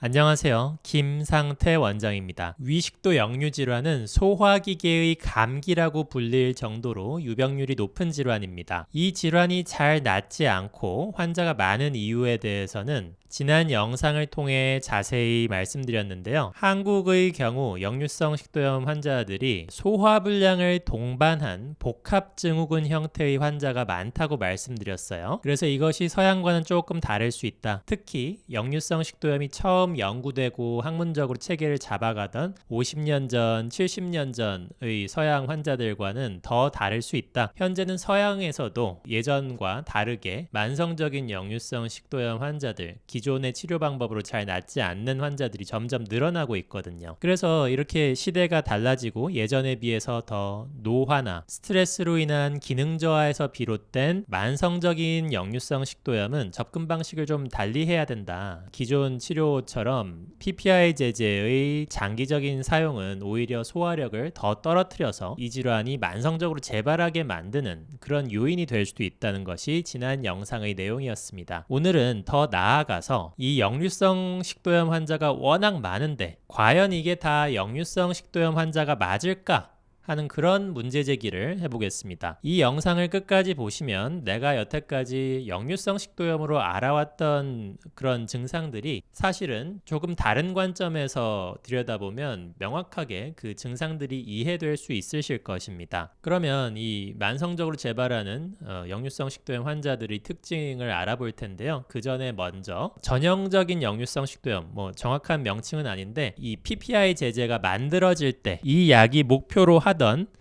안녕하세요. 김상태 원장입니다. 위식도 역류 질환은 소화기계의 감기라고 불릴 정도로 유병률이 높은 질환입니다. 이 질환이 잘 낫지 않고 환자가 많은 이유에 대해서는 지난 영상을 통해 자세히 말씀드렸는데요. 한국의 경우 역류성 식도염 환자들이 소화불량을 동반한 복합증후군 형태의 환자가 많다고 말씀드렸어요. 그래서 이것이 서양과는 조금 다를 수 있다. 특히 역류성 식도염이 처음 연구되고 학문적으로 체계를 잡아가던 50년 전, 70년 전의 서양 환자들과는 더 다를 수 있다. 현재는 서양에서도 예전과 다르게 만성적인 역류성 식도염 환자들, 기존의 치료 방법으로 잘 낫지 않는 환자들이 점점 늘어나고 있거든요. 그래서 이렇게 시대가 달라지고 예전에 비해서 더 노화나 스트레스로 인한 기능 저하에서 비롯된 만성적인 역류성 식도염은 접근 방식을 좀 달리 해야 된다. 기존 치료처럼 PPI 제제의 장기적인 사용은 오히려 소화력을 더 떨어뜨려서 이 질환이 만성적으로 재발하게 만드는 그런 요인이 될 수도 있다는 것이 지난 영상의 내용이었습니다. 오늘은 더 나아가서 이 역류성 식도염 환자가 워낙 많은데 과연 이게 다 역류성 식도염 환자가 맞을까? 하는 그런 문제 제기를 해보겠습니다. 이 영상을 끝까지 보시면 내가 여태까지 역류성 식도염으로 알아왔던 그런 증상들이 사실은 조금 다른 관점에서 들여다보면 명확하게 그 증상들이 이해될 수 있으실 것입니다. 그러면 이 만성적으로 재발하는 역류성 식도염 환자들의 특징을 알아볼 텐데요. 그 전에 먼저 전형적인 역류성 식도염, 정확한 명칭은 아닌데 이 PPI 제제가 만들어질 때 이 약이 목표로 하던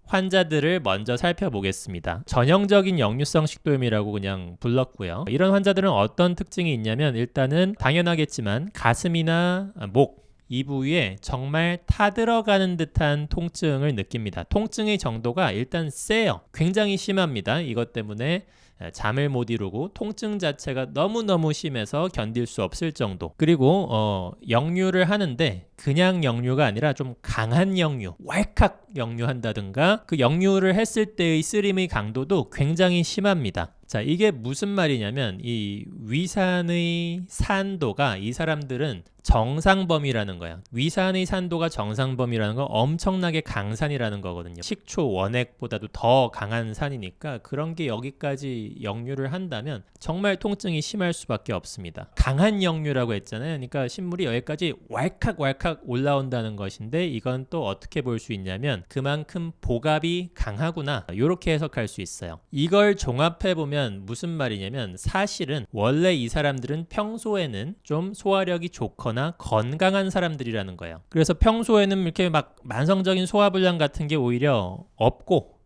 환자들을 먼저 살펴보겠습니다. 전형적인 역류성 식도염이라고 그냥 불렀고요. 이런 환자들은 어떤 특징이 있냐면 일단은 당연하겠지만 가슴이나 목, 이 부위에 정말 타들어가는 듯한 통증을 느낍니다. 통증의 정도가 일단 세요. 굉장히 심합니다. 이것 때문에 잠을 못 이루고 통증 자체가 너무너무 심해서 견딜 수 없을 정도. 그리고 역류를 하는데 그냥 역류가 아니라 좀 강한 역류, 왈칵 역류한다든가 그 역류를 했을 때의 쓰림의 강도도 굉장히 심합니다. 자, 이게 무슨 말이냐면 이 위산의 산도가 이 사람들은 정상범위라는 거예요. 위산의 산도가 정상범위라는 건 엄청나게 강산이라는 거거든요. 식초 원액보다도 더 강한 산이니까 그런 게 여기까지 역류를 한다면 정말 통증이 심할 수밖에 없습니다. 강한 역류라고 했잖아요. 그러니까 신물이 여기까지 왈칵 올라온다는 것인데 이건 또 어떻게 볼 수 있냐면 그만큼 복압이 강하구나, 이렇게 해석할 수 있어요. 이걸 종합해보면 무슨 말이냐면 사실은 원래 이 사람들은 평소에는 좀 소화력이 좋거나 건강한 사람들이라는 거예요. 그래서 평소에는 이렇게 막 만성적인 소화불량 같은 게 오히려 없고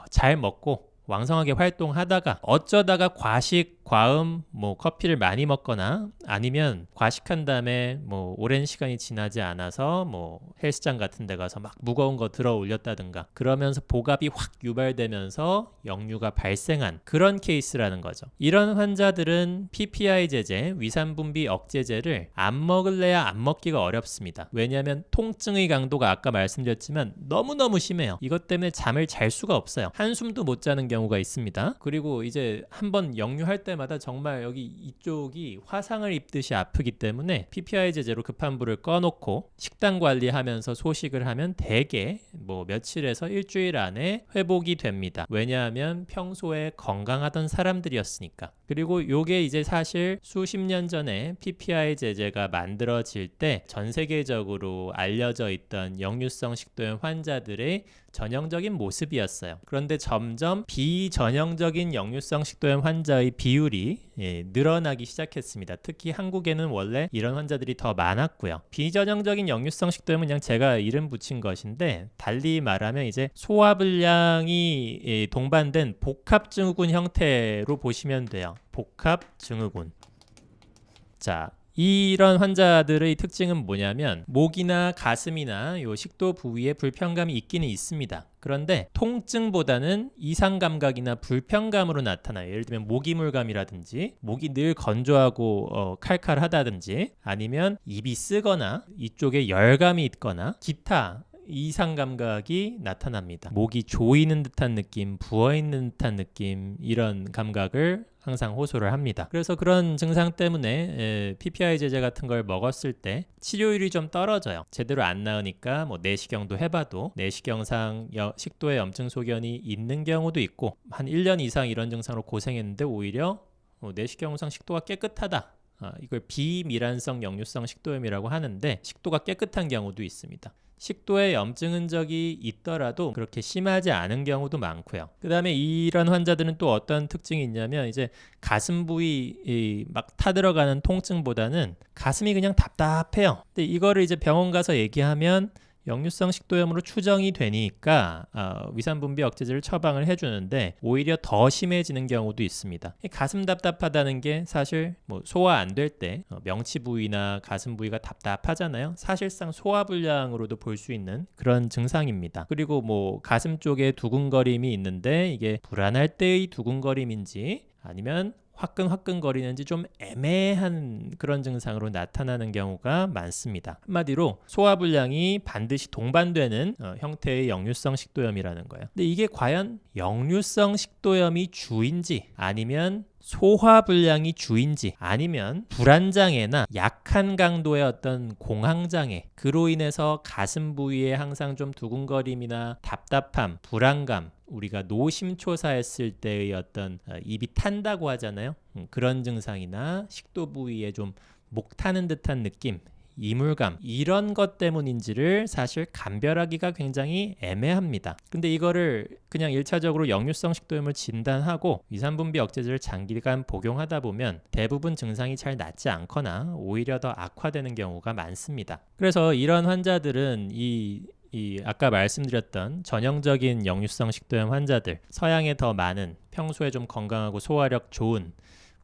잘 먹고 왕성하게 활동하다가 어쩌다가 과식, 과음, 커피를 많이 먹거나 아니면 과식한 다음에 오랜 시간이 지나지 않아서 헬스장 같은 데 가서 막 무거운 거 들어 올렸다든가 그러면서 복압이 확 유발되면서 역류가 발생한 그런 케이스라는 거죠. 이런 환자들은 PPI 제제, 위산분비 억제제를 안 먹을래야 안 먹기가 어렵습니다. 왜냐하면 통증의 강도가 아까 말씀드렸지만 너무너무 심해요. 이것 때문에 잠을 잘 수가 없어요. 한숨도 못 자는 경우가 있습니다. 그리고 이제 한번 역류할 때마다 정말 여기 이쪽이 화상을 입듯이 아프기 때문에 PPI 제제로 급한 불을 꺼놓고 식단 관리하면서 소식을 하면 대개 며칠에서 일주일 안에 회복이 됩니다. 왜냐하면 평소에 건강하던 사람들이었으니까. 그리고 요게 이제 사실 수십 년 전에 PPI 제제가 만들어질 때 전 세계적으로 알려져 있던 역류성 식도염 환자들의 전형적인 모습이었어요. 그런데 점점 비전형적인 역류성 식도염 환자의 비율이 늘어나기 시작했습니다. 특히 한국에는 원래 이런 환자들이 더 많았고요. 비전형적인 역류성 식도염은 그냥 제가 이름 붙인 것인데 달리 말하면 이제 소화불량이 동반된 복합증후군 형태로 보시면 돼요. 복합증후군. 자, 이런 환자들의 특징은 뭐냐면 목이나 가슴이나 요 식도 부위에 불편감이 있기는 있습니다. 그런데 통증보다는 이상감각이나 불편감으로 나타나요. 예를 들면 모기물감이라든지 목이 늘 건조하고 칼칼하다든지 아니면 입이 쓰거나 이쪽에 열감이 있거나 기타 이상 감각이 나타납니다. 목이 조이는 듯한 느낌, 부어있는 듯한 느낌, 이런 감각을 항상 호소를 합니다. 그래서 그런 증상 때문에 PPI 제제 같은 걸 먹었을 때 치료율이 좀 떨어져요. 제대로 안 나으니까 뭐 내시경도 해봐도 내시경상 식도에 염증 소견이 있는 경우도 있고, 한 1년 이상 이런 증상으로 고생했는데 오히려 내시경상 식도가 깨끗하다, 이걸 비미란성 역류성 식도염이라고 하는데, 식도가 깨끗한 경우도 있습니다. 식도에 염증 흔적이 있더라도 그렇게 심하지 않은 경우도 많고요. 그 다음에 이런 환자들은 또 어떤 특징이 있냐면, 이제 가슴 부위 막 타들어가는 통증보다는 가슴이 그냥 답답해요. 근데 이거를 이제 병원 가서 얘기하면 역류성 식도염으로 추정이 되니까 위산분비 억제제를 처방을 해주는데 오히려 더 심해지는 경우도 있습니다. 가슴 답답하다는 게 사실 뭐 소화 안 될 때 명치 부위나 가슴 부위가 답답하잖아요. 사실상 소화불량으로도 볼 수 있는 그런 증상입니다. 그리고 뭐 가슴 쪽에 두근거림이 있는데 이게 불안할 때의 두근거림인지 아니면 화끈화끈거리는지 좀 애매한 그런 증상으로 나타나는 경우가 많습니다. 한마디로 소화불량이 반드시 동반되는 형태의 역류성 식도염이라는 거예요. 근데 이게 과연 역류성 식도염이 주인지 아니면 소화불량이 주인지 아니면 불안장애나 약한 강도의 어떤 공황장애, 그로 인해서 가슴 부위에 항상 좀 두근거림이나 답답함, 불안감, 우리가 노심초사했을 때의 어떤 입이 탄다고 하잖아요. 그런 증상이나 식도 부위에 좀 목 타는 듯한 느낌, 이물감, 이런 것 때문인지를 사실 감별하기가 굉장히 애매합니다. 근데 이거를 그냥 1차적으로 역류성 식도염을 진단하고 위산분비 억제제를 장기간 복용하다 보면 대부분 증상이 잘 낫지 않거나 오히려 더 악화되는 경우가 많습니다. 그래서 이런 환자들은 이 아까 말씀드렸던 전형적인 역류성 식도염 환자들, 서양에 더 많은, 평소에 좀 건강하고 소화력 좋은,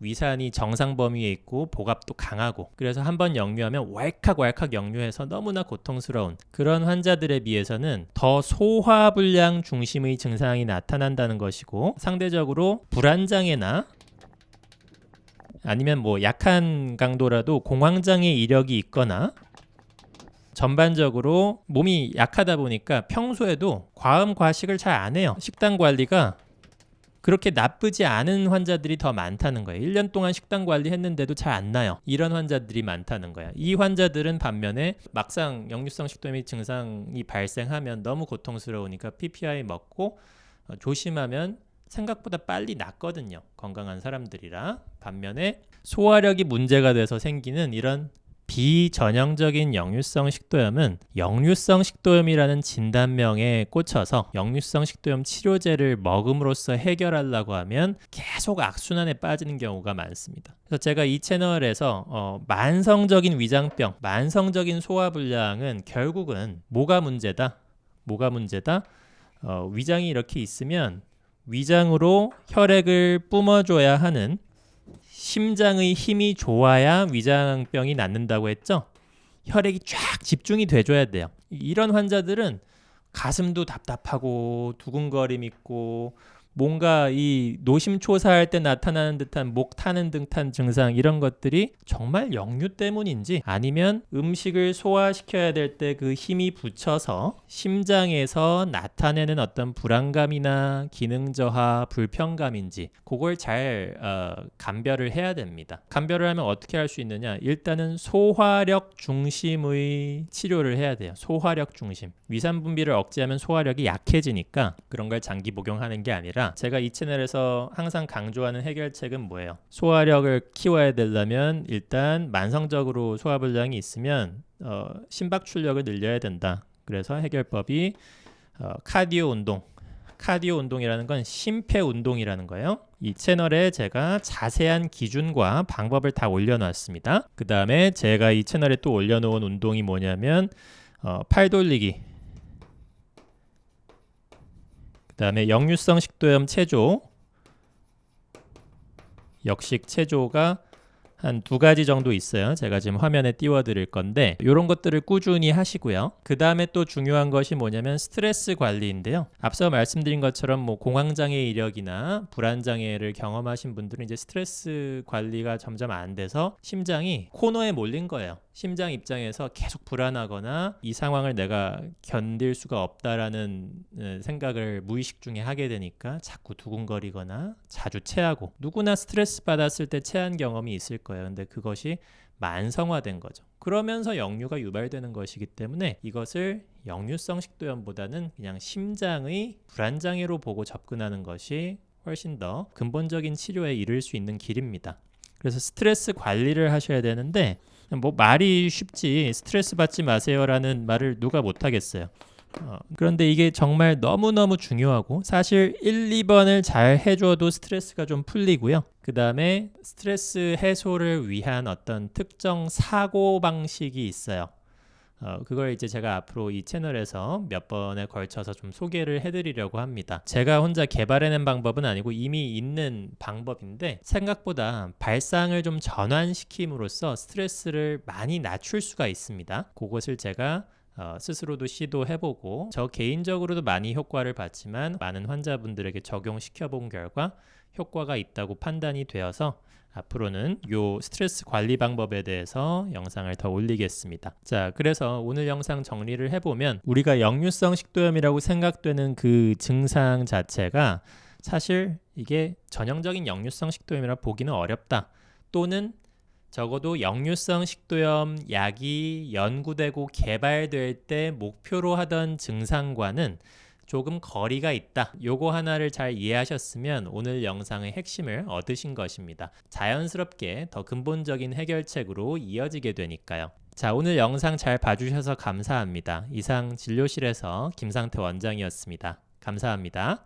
위산이 정상 범위에 있고 복압도 강하고, 그래서 한번 역류하면 왈칵 역류해서 너무나 고통스러운 그런 환자들에 비해서는 더 소화불량 중심의 증상이 나타난다는 것이고, 상대적으로 불안장애나 아니면 뭐 약한 강도라도 공황장애 이력이 있거나 전반적으로 몸이 약하다 보니까 평소에도 과음 과식을 잘 안 해요. 식단 관리가 그렇게 나쁘지 않은 환자들이 더 많다는 거예요. 1년 동안 식단 관리했는데도 잘 안 나요. 이런 환자들이 많다는 거야. 이 환자들은 반면에 막상 역류성 식도염 증상이 발생하면 너무 고통스러우니까 PPI 먹고 조심하면 생각보다 빨리 낫거든요. 건강한 사람들이라. 반면에 소화력이 문제가 돼서 생기는 이런 비전형적인 역류성 식도염은 역류성 식도염이라는 진단명에 꽂혀서 역류성 식도염 치료제를 먹음으로써 해결하려고 하면 계속 악순환에 빠지는 경우가 많습니다. 그래서 제가 이 채널에서 만성적인 위장병, 만성적인 소화불량은 결국은 뭐가 문제다? 위장이 이렇게 있으면 위장으로 혈액을 뿜어줘야 하는 심장의 힘이 좋아야 위장병이 낫는다고 했죠. 혈액이 쫙 집중이 돼줘야 돼요. 이런 환자들은 가슴도 답답하고 두근거림 있고 뭔가 이 노심초사할 때 나타나는 듯한 목 타는 듯한 증상, 이런 것들이 정말 역류 때문인지 아니면 음식을 소화시켜야 될 때 그 힘이 붙여서 심장에서 나타내는 어떤 불안감이나 기능 저하, 불편감인지 그걸 잘 감별을 해야 됩니다. 감별을 하면 어떻게 할 수 있느냐? 일단은 소화력 중심의 치료를 해야 돼요. 소화력 중심. 위산 분비를 억제하면 소화력이 약해지니까 그런 걸 장기 복용하는 게 아니라, 제가 이 채널에서 항상 강조하는 해결책은 뭐예요? 소화력을 키워야 되려면 일단 만성적으로 소화불량이 있으면 심박 출력을 늘려야 된다. 그래서 해결법이 카디오 운동. 카디오 운동이라는 건 심폐 운동이라는 거예요. 이 채널에 제가 자세한 기준과 방법을 다 올려놨습니다. 그 다음에 제가 이 채널에 또 올려놓은 운동이 뭐냐면 팔 돌리기, 그 다음에 역류성 식도염 체조, 역식 체조가 한 2가지 정도 있어요. 제가 지금 화면에 띄워드릴 건데 이런 것들을 꾸준히 하시고요. 그 다음에 또 중요한 것이 뭐냐면 스트레스 관리인데요. 앞서 말씀드린 것처럼 뭐 공황장애 이력이나 불안장애를 경험하신 분들은 이제 스트레스 관리가 점점 안 돼서 심장이 코너에 몰린 거예요. 심장 입장에서 계속 불안하거나 이 상황을 내가 견딜 수가 없다라는 생각을 무의식 중에 하게 되니까 자꾸 두근거리거나 자주 체하고, 누구나 스트레스 받았을 때 체한 경험이 있을 거예요. 근데 그것이 만성화된 거죠. 그러면서 역류가 유발되는 것이기 때문에 이것을 역류성 식도염보다는 그냥 심장의 불안장애로 보고 접근하는 것이 훨씬 더 근본적인 치료에 이를 수 있는 길입니다. 그래서 스트레스 관리를 하셔야 되는데, 뭐 말이 쉽지 스트레스 받지 마세요라는 말을 누가 못하겠어요. 그런데 이게 정말 너무너무 중요하고, 사실 1, 2번을 잘 해줘도 스트레스가 좀 풀리고요. 그 다음에 스트레스 해소를 위한 어떤 특정 사고 방식이 있어요. 그걸 이제 제가 앞으로 이 채널에서 몇 번에 걸쳐서 좀 소개를 해드리려고 합니다. 제가 혼자 개발해낸 방법은 아니고 이미 있는 방법인데, 생각보다 발상을 좀 전환시킴으로써 스트레스를 많이 낮출 수가 있습니다. 그것을 제가 스스로도 시도해보고 저 개인적으로도 많이 효과를 봤지만 많은 환자분들에게 적용시켜본 결과 효과가 있다고 판단이 되어서 앞으로는 요 스트레스 관리 방법에 대해서 영상을 더 올리겠습니다. 자, 그래서 오늘 영상 정리를 해보면, 우리가 역류성 식도염이라고 생각되는 그 증상 자체가 사실 이게 전형적인 역류성 식도염이라 보기는 어렵다, 또는 적어도 역류성 식도염 약이 연구되고 개발될 때 목표로 하던 증상과는 조금 거리가 있다. 요거 하나를 잘 이해하셨으면 오늘 영상의 핵심을 얻으신 것입니다. 자연스럽게 더 근본적인 해결책으로 이어지게 되니까요. 자, 오늘 영상 잘 봐주셔서 감사합니다. 이상 진료실에서 김상태 원장이었습니다. 감사합니다.